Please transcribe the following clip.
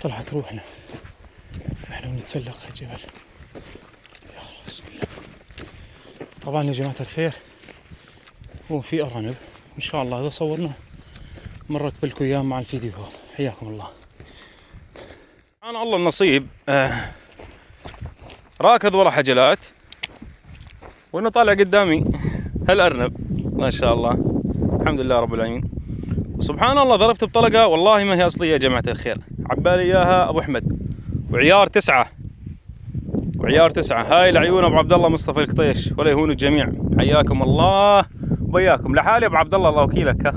طلعت روحنا احنا بنتسلق الجبل. يا الله بسم الله. طبعا يا جماعة الخير هو في أرانب إن شاء الله إذا صورنا مرة قبلكم إياه مع الفيديو هذا. حياكم الله. أنا الله النصيب راكض ورا حجلات وأنا طالع قدامي هالأرنب ما شاء الله الحمد لله رب العالمين. وسبحان الله ضربت بطلقة والله ما هي أصلية يا جماعة الخير، عبالي إياها أبو أحمد وعيار 9 وعيار 9. هاي لعيون أبو عبد الله مصطفى القطيش ولا يهون الجميع. حياكم الله وبياكم لحالي أبو عبد الله الله وكيلك.